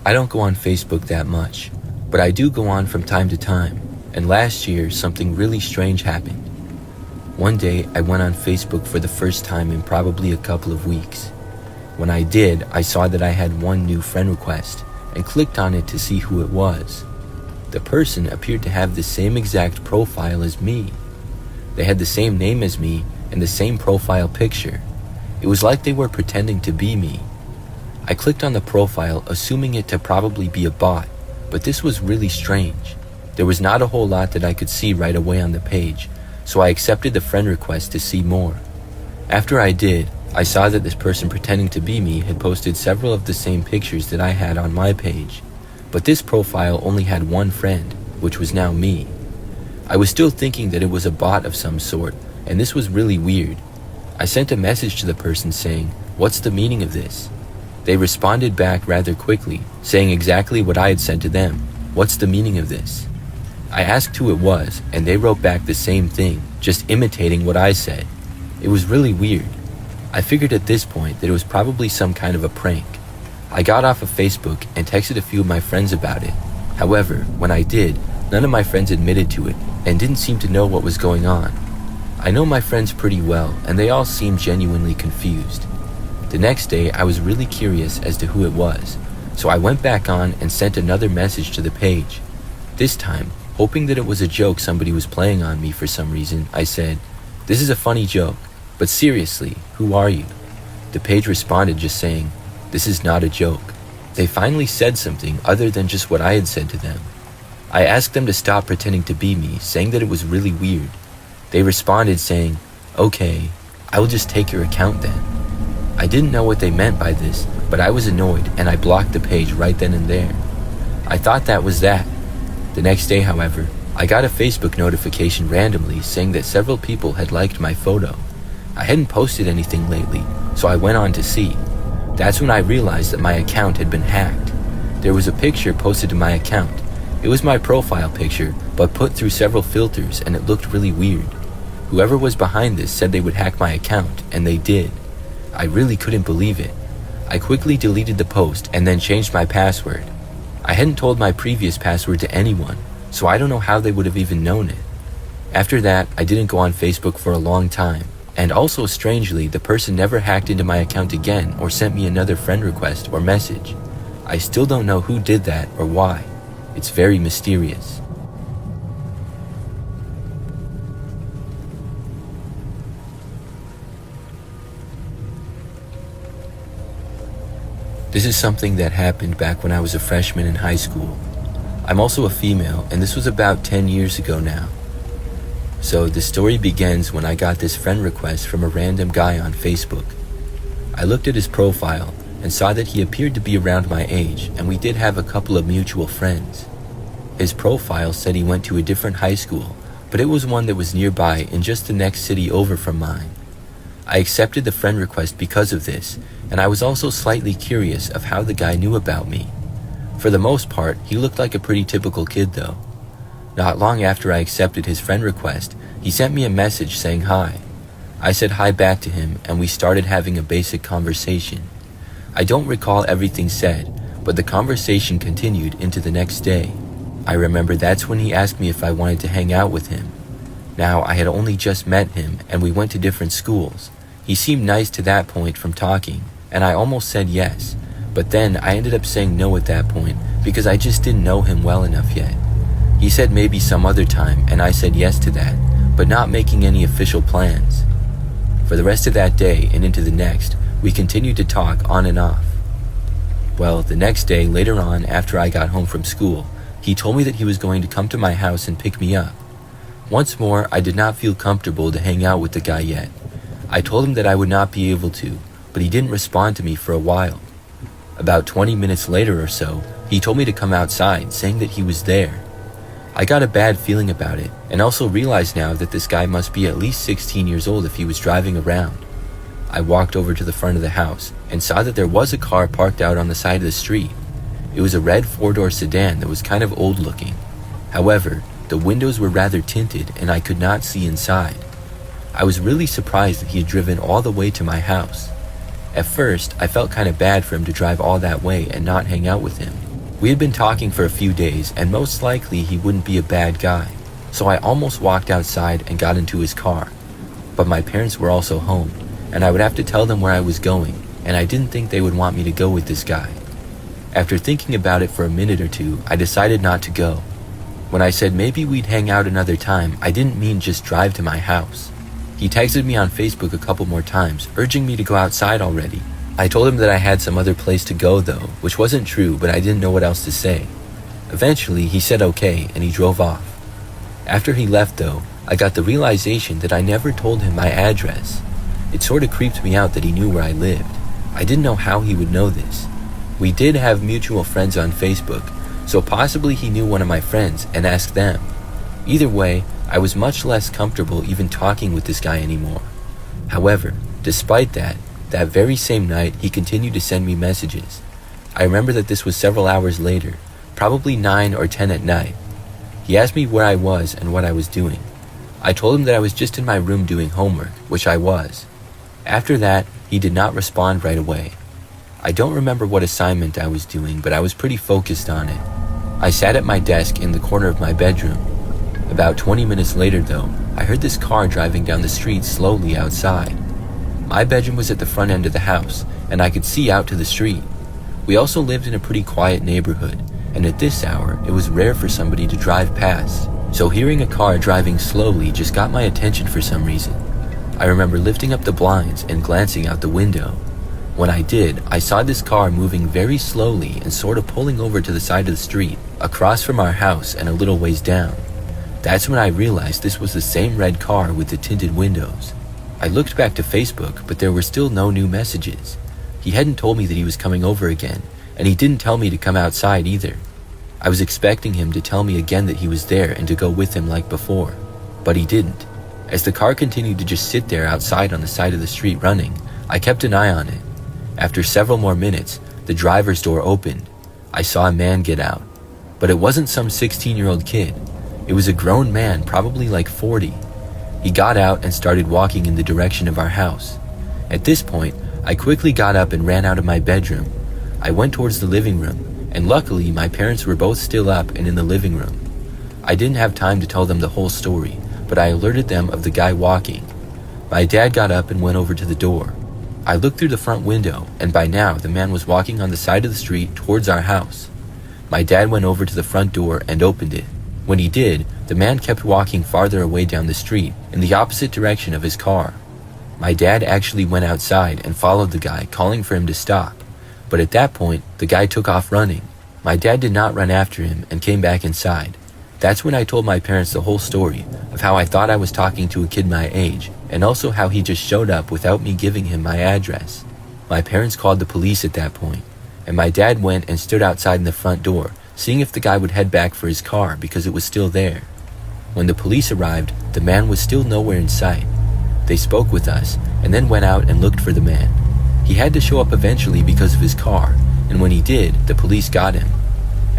I don't go on Facebook that much, but I do go on from time to time, and last year something really strange happened. One day I went on Facebook for the first time in probably a couple of weeks. When I did, I saw that I had one new friend request and clicked on it to see who it was. The person appeared to have the same exact profile as me. They had the same name as me and the same profile picture. It was like they were pretending to be me. I clicked on the profile, assuming it to probably be a bot, but this was really strange. There was not a whole lot that I could see right away on the page, so I accepted the friend request to see more. After I did, I saw that this person pretending to be me had posted several of the same pictures that I had on my page, but this profile only had one friend, which was now me. I was still thinking that it was a bot of some sort, and this was really weird. I sent a message to the person saying, "What's the meaning of this?" They responded back rather quickly, saying exactly what I had sent to them. "What's the meaning of this?" I asked who it was, and they wrote back the same thing, just imitating what I said. It was really weird. I figured at this point that it was probably some kind of a prank. I got off of Facebook and texted a few of my friends about it. However, when I did, none of my friends admitted to it and didn't seem to know what was going on. I know my friends pretty well, and they all seemed genuinely confused. The next day, I was really curious as to who it was, so I went back on and sent another message to the page. This time, hoping that it was a joke somebody was playing on me for some reason, I said, "This is a funny joke, but seriously, who are you?" The page responded just saying, "This is not a joke." They finally said something other than just what I had said to them. I asked them to stop pretending to be me, saying that it was really weird. They responded saying, "Okay, I will just take your account then." I didn't know what they meant by this, but I was annoyed and I blocked the page right then and there. I thought that was that. The next day, however, I got a Facebook notification randomly saying that several people had liked my photo. I hadn't posted anything lately, so I went on to see. That's when I realized that my account had been hacked. There was a picture posted to my account. It was my profile picture, but put through several filters, and it looked really weird. Whoever was behind this said they would hack my account, and they did. I really couldn't believe it. I quickly deleted the post and then changed my password. I hadn't told my previous password to anyone, so I don't know how they would have even known it. After that, I didn't go on Facebook for a long time, and also strangely, the person never hacked into my account again or sent me another friend request or message. I still don't know who did that or why. It's very mysterious. This is something that happened back when I was a freshman in high school. I'm also a female, and this was about 10 years ago now. So the story begins when I got this friend request from a random guy on Facebook. I looked at his profile and saw that he appeared to be around my age, and we did have a couple of mutual friends. His profile said he went to a different high school, but it was one that was nearby in just the next city over from mine. I accepted the friend request because of this, and I was also slightly curious of how the guy knew about me. For the most part, he looked like a pretty typical kid though. Not long after I accepted his friend request, he sent me a message saying hi. I said hi back to him, and we started having a basic conversation. I don't recall everything said, but the conversation continued into the next day. I remember that's when he asked me if I wanted to hang out with him. Now, I had only just met him, and we went to different schools. He seemed nice to that point from talking, and I almost said yes, but then I ended up saying no at that point because I just didn't know him well enough yet. He said maybe some other time, and I said yes to that, but not making any official plans. For the rest of that day and into the next, we continued to talk on and off. Well, the next day, later on, after I got home from school, he told me that he was going to come to my house and pick me up. Once more, I did not feel comfortable to hang out with the guy yet. I told him that I would not be able to, but he didn't respond to me for a while. About 20 minutes later or so, he told me to come outside, saying that he was there. I got a bad feeling about it, and also realized now that this guy must be at least 16 years old if he was driving around. I walked over to the front of the house and saw that there was a car parked out on the side of the street. It was a red four-door sedan that was kind of old looking. However, the windows were rather tinted and I could not see inside. I was really surprised that he had driven all the way to my house. At first, I felt kind of bad for him to drive all that way and not hang out with him. We had been talking for a few days, and most likely he wouldn't be a bad guy, so I almost walked outside and got into his car. But my parents were also home, and I would have to tell them where I was going, and I didn't think they would want me to go with this guy. After thinking about it for a minute or two, I decided not to go. When I said maybe we'd hang out another time, I didn't mean just drive to my house. He texted me on Facebook a couple more times, urging me to go outside already. I told him that I had some other place to go though, which wasn't true, but I didn't know what else to say. Eventually, he said okay, and he drove off. After he left though, I got the realization that I never told him my address. It sort of creeped me out that he knew where I lived. I didn't know how he would know this. We did have mutual friends on Facebook, so possibly he knew one of my friends and asked them. Either way, I was much less comfortable even talking with this guy anymore. However, despite that very same night he continued to send me messages. I remember that this was several hours later, probably 9 or 10 at night. He asked me where I was and what I was doing. I told him that I was just in my room doing homework, which I was. After that, he did not respond right away. I don't remember what assignment I was doing, but I was pretty focused on it. I sat at my desk in the corner of my bedroom. About 20 minutes later though, I heard this car driving down the street slowly outside. My bedroom was at the front end of the house, and I could see out to the street. We also lived in a pretty quiet neighborhood, and at this hour, it was rare for somebody to drive past. So hearing a car driving slowly just got my attention for some reason. I remember lifting up the blinds and glancing out the window. When I did, I saw this car moving very slowly and sort of pulling over to the side of the street, across from our house and a little ways down. That's when I realized this was the same red car with the tinted windows. I looked back to Facebook, but there were still no new messages. He hadn't told me that he was coming over again, and he didn't tell me to come outside either. I was expecting him to tell me again that he was there and to go with him like before, but he didn't. As the car continued to just sit there outside on the side of the street running, I kept an eye on it. After several more minutes, the driver's door opened. I saw a man get out, but it wasn't some 16-year-old kid. It was a grown man, probably like 40. He got out and started walking in the direction of our house. At this point, I quickly got up and ran out of my bedroom. I went towards the living room, and luckily my parents were both still up and in the living room. I didn't have time to tell them the whole story, but I alerted them of the guy walking. My dad got up and went over to the door. I looked through the front window, and by now the man was walking on the side of the street towards our house. My dad went over to the front door and opened it. When he did, the man kept walking farther away down the street, in the opposite direction of his car. My dad actually went outside and followed the guy, calling for him to stop. But at that point, the guy took off running. My dad did not run after him and came back inside. That's when I told my parents the whole story of how I thought I was talking to a kid my age, and also how he just showed up without me giving him my address. My parents called the police at that point, and my dad went and stood outside in the front door, seeing if the guy would head back for his car because it was still there. When the police arrived, the man was still nowhere in sight. They spoke with us, and then went out and looked for the man. He had to show up eventually because of his car, and when he did, the police got him.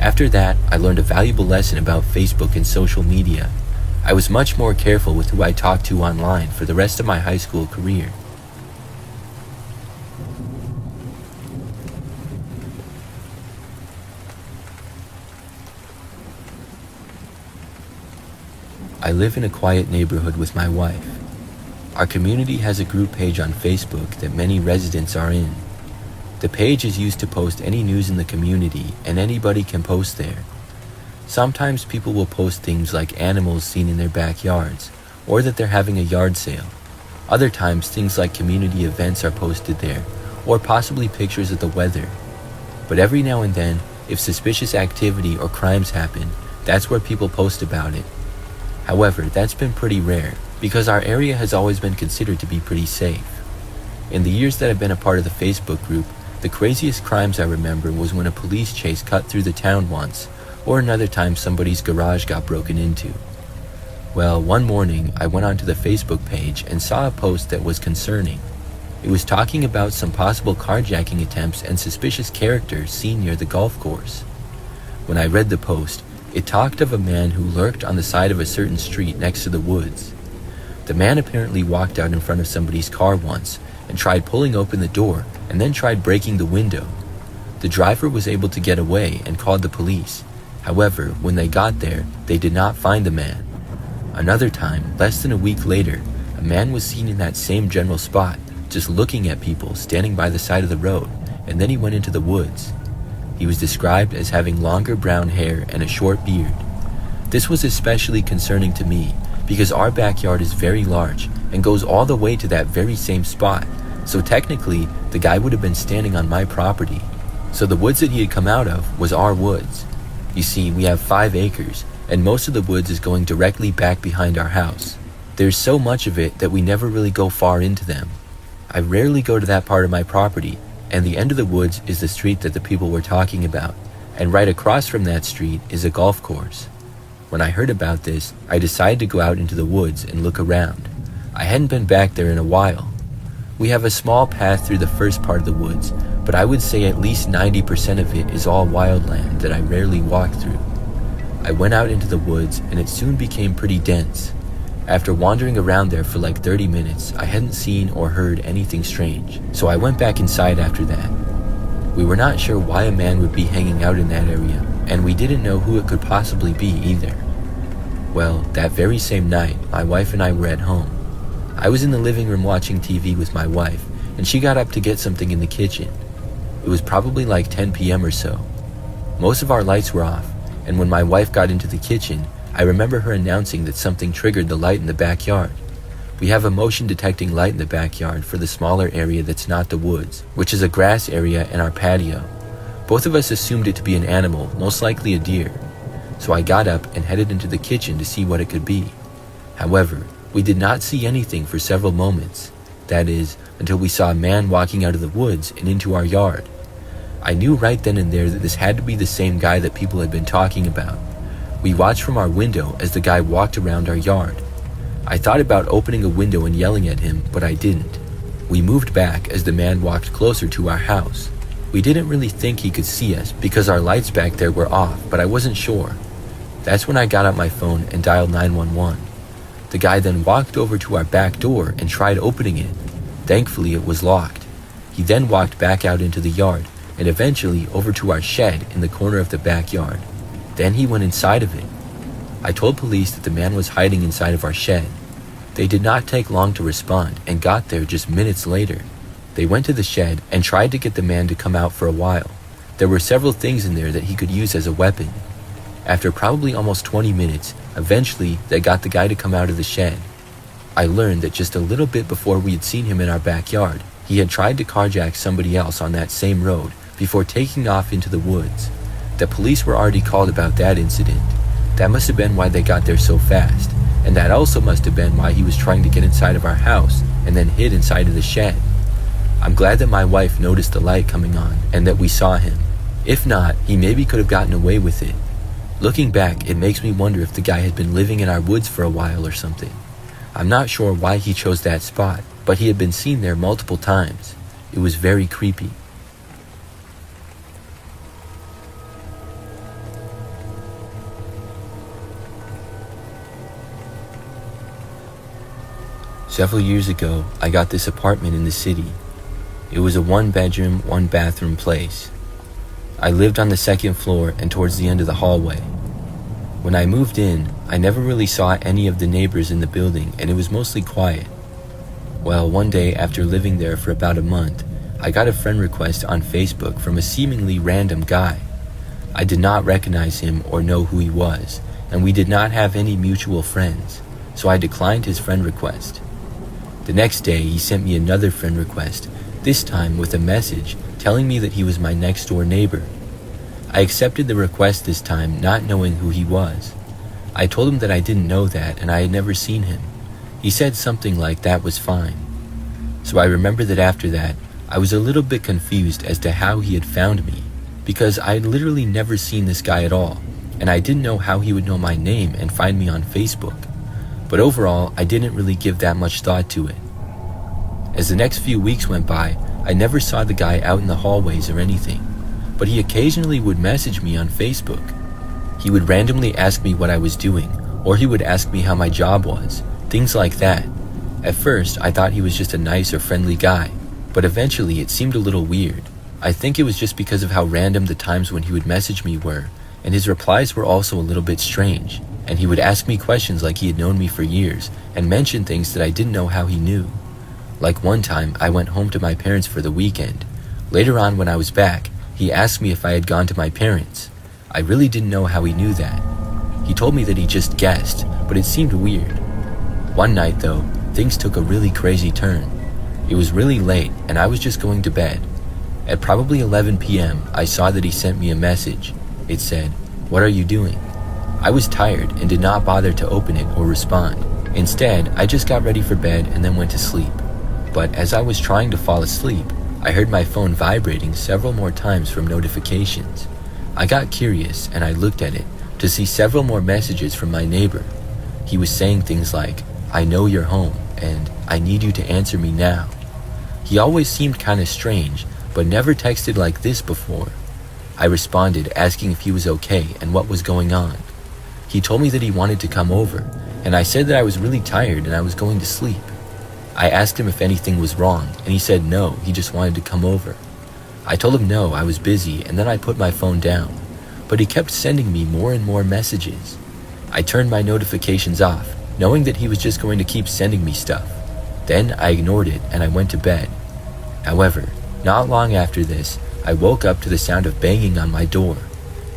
After that, I learned a valuable lesson about Facebook and social media. I was much more careful with who I talked to online for the rest of my high school career. I live in a quiet neighborhood with my wife. Our community has a group page on Facebook that many residents are in. The page is used to post any news in the community, and anybody can post there. Sometimes people will post things like animals seen in their backyards, or that they're having a yard sale. Other times things like community events are posted there, or possibly pictures of the weather. But every now and then, if suspicious activity or crimes happen, that's where people post about it. However, that's been pretty rare, because our area has always been considered to be pretty safe. In the years that I've been a part of the Facebook group, the craziest crimes I remember was when a police chase cut through the town once, or another time somebody's garage got broken into. Well, one morning I went onto the Facebook page and saw a post that was concerning. It was talking about some possible carjacking attempts and suspicious characters seen near the golf course. When I read the post, it talked of a man who lurked on the side of a certain street next to the woods. The man apparently walked out in front of somebody's car once and tried pulling open the door and then tried breaking the window. The driver was able to get away and called the police. However, when they got there, they did not find the man. Another time, less than a week later, a man was seen in that same general spot, just looking at people standing by the side of the road, and then he went into the woods. He was described as having longer brown hair and a short beard. This was especially concerning to me because our backyard is very large and goes all the way to that very same spot, so technically the guy would have been standing on my property. So the woods that he had come out of was our woods. You see, we have 5 acres, and most of the woods is going directly back behind our house. There's so much of it that we never really go far into them. I rarely go to that part of my property, and the end of the woods is the street that the people were talking about, and right across from that street is a golf course. When I heard about this, I decided to go out into the woods and look around. I hadn't been back there in a while. We have a small path through the first part of the woods, but I would say at least 90% of it is all wildland that I rarely walk through. I went out into the woods and it soon became pretty dense. After wandering around there for like 30 minutes, I hadn't seen or heard anything strange, so I went back inside after that. We were not sure why a man would be hanging out in that area, and we didn't know who it could possibly be either. Well, that very same night, my wife and I were at home. I was in the living room watching TV with my wife, and she got up to get something in the kitchen. It was probably like 10 p.m. or so. Most of our lights were off, and when my wife got into the kitchen, I remember her announcing that something triggered the light in the backyard. We have a motion detecting light in the backyard for the smaller area that's not the woods, which is a grass area and our patio. Both of us assumed it to be an animal, most likely a deer. So I got up and headed into the kitchen to see what it could be. However, we did not see anything for several moments. That is, until we saw a man walking out of the woods and into our yard. I knew right then and there that this had to be the same guy that people had been talking about. We watched from our window as the guy walked around our yard. I thought about opening a window and yelling at him, but I didn't. We moved back as the man walked closer to our house. We didn't really think he could see us because our lights back there were off, but I wasn't sure. That's when I got out my phone and dialed 911. The guy then walked over to our back door and tried opening it. Thankfully, it was locked. He then walked back out into the yard and eventually over to our shed in the corner of the backyard. Then he went inside of it. I told police that the man was hiding inside of our shed. They did not take long to respond and got there just minutes later. They went to the shed and tried to get the man to come out for a while. There were several things in there that he could use as a weapon. After probably almost 20 minutes, eventually they got the guy to come out of the shed. I learned that just a little bit before we had seen him in our backyard, he had tried to carjack somebody else on that same road before taking off into the woods. The police were already called about that incident. That must have been why they got there so fast, and that also must have been why he was trying to get inside of our house and then hid inside of the shed. I'm glad that my wife noticed the light coming on and that we saw him. If not, he maybe could have gotten away with it. Looking back, it makes me wonder if the guy had been living in our woods for a while or something. I'm not sure why he chose that spot, but he had been seen there multiple times. It was very creepy. Several years ago, I got this apartment in the city. It was a 1-bedroom, 1-bathroom place. I lived on the 2nd floor and towards the end of the hallway. When I moved in, I never really saw any of the neighbors in the building and it was mostly quiet. Well, one day after living there for about a month, I got a friend request on Facebook from a seemingly random guy. I did not recognize him or know who he was, and we did not have any mutual friends, so I declined his friend request. The next day, he sent me another friend request, this time with a message telling me that he was my next-door neighbor. I accepted the request this time, not knowing who he was. I told him that I didn't know that and I had never seen him. He said something like that was fine. So I remember that after that, I was a little bit confused as to how he had found me, because I had literally never seen this guy at all, and I didn't know how he would know my name and find me on Facebook. But overall, I didn't really give that much thought to it. As the next few weeks went by, I never saw the guy out in the hallways or anything, but he occasionally would message me on Facebook. He would randomly ask me what I was doing, or he would ask me how my job was, things like that. At first, I thought he was just a nice or friendly guy, but eventually it seemed a little weird. I think it was just because of how random the times when he would message me were, and his replies were also a little bit strange, and he would ask me questions like he had known me for years, and mention things that I didn't know how he knew. Like one time, I went home to my parents for the weekend. Later on when I was back, he asked me if I had gone to my parents. I really didn't know how he knew that. He told me that he just guessed, but it seemed weird. One night though, things took a really crazy turn. It was really late, and I was just going to bed. At probably 11 p.m., I saw that he sent me a message. It said, "What are you doing?" I was tired and did not bother to open it or respond. Instead, I just got ready for bed and then went to sleep. But as I was trying to fall asleep, I heard my phone vibrating several more times from notifications. I got curious and I looked at it to see several more messages from my neighbor. He was saying things like, "I know you're home," and "I need you to answer me now." He always seemed kinda strange, but never texted like this before. I responded asking if he was okay and what was going on. He told me that he wanted to come over, and I said that I was really tired and I was going to sleep. I asked him if anything was wrong, and he said no, he just wanted to come over. I told him no, I was busy, and then I put my phone down, but he kept sending me more and more messages. I turned my notifications off, knowing that he was just going to keep sending me stuff. Then I ignored it and I went to bed. However, not long after this, I woke up to the sound of banging on my door.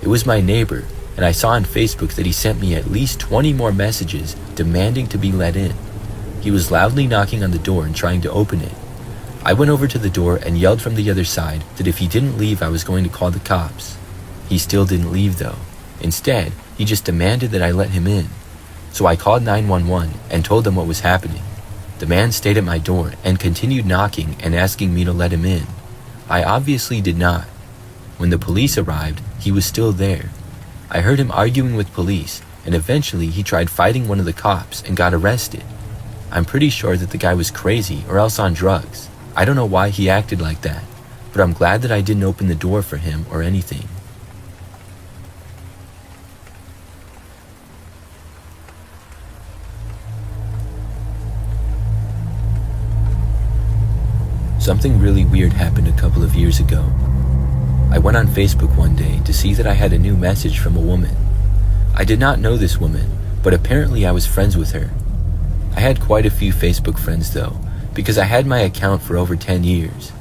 It was my neighbor, and I saw on Facebook that he sent me at least 20 more messages demanding to be let in. He was loudly knocking on the door and trying to open it. I went over to the door and yelled from the other side that if he didn't leave, I was going to call the cops. He still didn't leave though. Instead, he just demanded that I let him in. So I called 911 and told them what was happening. The man stayed at my door and continued knocking and asking me to let him in. I obviously did not. When the police arrived, he was still there. I heard him arguing with police, and eventually he tried fighting one of the cops and got arrested. I'm pretty sure that the guy was crazy or else on drugs. I don't know why he acted like that, but I'm glad that I didn't open the door for him or anything. Something really weird happened a couple of years ago. I went on Facebook one day to see that I had a new message from a woman. I did not know this woman, but apparently I was friends with her. I had quite a few Facebook friends though, because I had my account for over 10 years.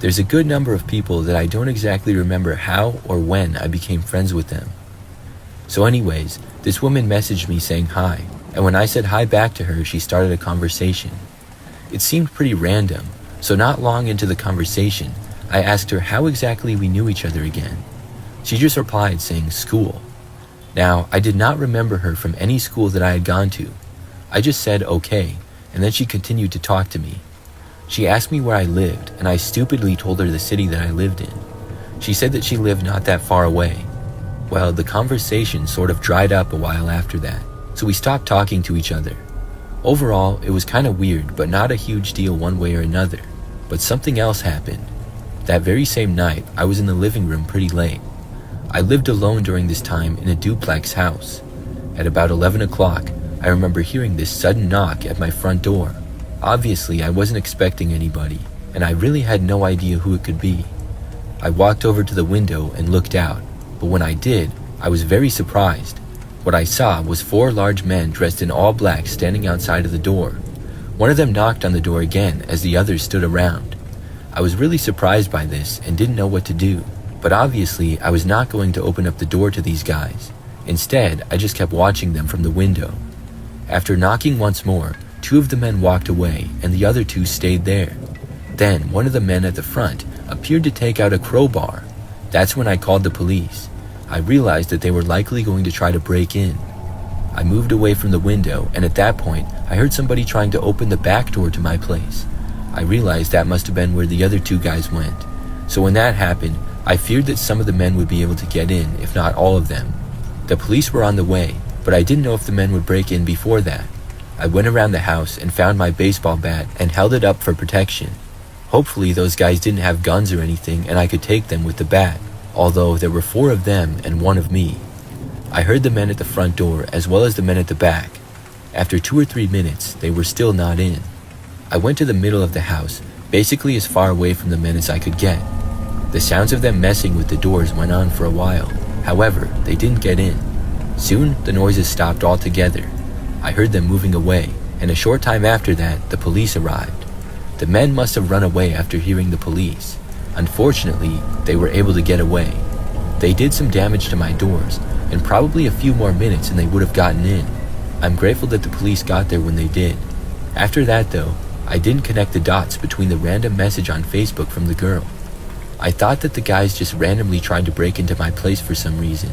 There's a good number of people that I don't exactly remember how or when I became friends with them. So anyways, this woman messaged me saying hi, and when I said hi back to her, she started a conversation. It seemed pretty random, so not long into the conversation, I asked her how exactly we knew each other again. She just replied saying school. Now, I did not remember her from any school that I had gone to. I just said okay, and then she continued to talk to me. She asked me where I lived, and I stupidly told her the city that I lived in. She said that she lived not that far away. Well, the conversation sort of dried up a while after that, so we stopped talking to each other. Overall, it was kind of weird, but not a huge deal one way or another. But something else happened. That very same night, I was in the living room pretty late. I lived alone during this time in a duplex house. At about 11 o'clock, I remember hearing this sudden knock at my front door. Obviously, I wasn't expecting anybody, and I really had no idea who it could be. I walked over to the window and looked out, but when I did, I was very surprised. What I saw was 4 large men dressed in all black standing outside of the door. One of them knocked on the door again as the others stood around. I was really surprised by this and didn't know what to do, but obviously I was not going to open up the door to these guys. Instead, I just kept watching them from the window. After knocking once more, 2 of the men walked away and the other 2 stayed there. Then one of the men at the front appeared to take out a crowbar. That's when I called the police. I realized that they were likely going to try to break in. I moved away from the window, and at that point, I heard somebody trying to open the back door to my place. I realized that must have been where the other 2 guys went. So when that happened, I feared that some of the men would be able to get in, if not all of them. The police were on the way, but I didn't know if the men would break in before that. I went around the house and found my baseball bat and held it up for protection. Hopefully those guys didn't have guns or anything and I could take them with the bat, although there were 4 of them and 1 of me. I heard the men at the front door as well as the men at the back. After 2 or 3 minutes, they were still not in. I went to the middle of the house, basically as far away from the men as I could get. The sounds of them messing with the doors went on for a while. However, they didn't get in. Soon, the noises stopped altogether. I heard them moving away, and a short time after that, the police arrived. The men must have run away after hearing the police. Unfortunately, they were able to get away. They did some damage to my doors, and probably a few more minutes and they would have gotten in. I'm grateful that the police got there when they did. After that though, I didn't connect the dots between the random message on Facebook from the girl. I thought that the guys just randomly tried to break into my place for some reason.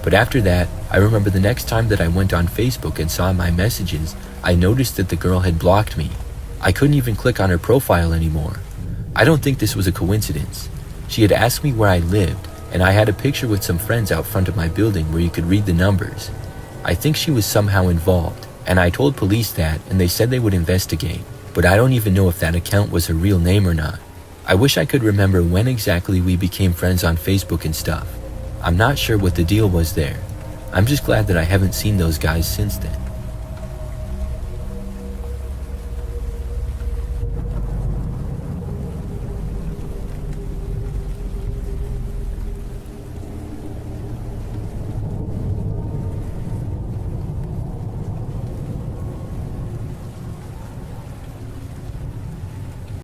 But after that, I remember the next time that I went on Facebook and saw my messages, I noticed that the girl had blocked me. I couldn't even click on her profile anymore. I don't think this was a coincidence. She had asked me where I lived, and I had a picture with some friends out front of my building where you could read the numbers. I think she was somehow involved, and I told police that, and they said they would investigate. But I don't even know if that account was her real name or not. I wish I could remember when exactly we became friends on Facebook and stuff. I'm not sure what the deal was there. I'm just glad that I haven't seen those guys since then.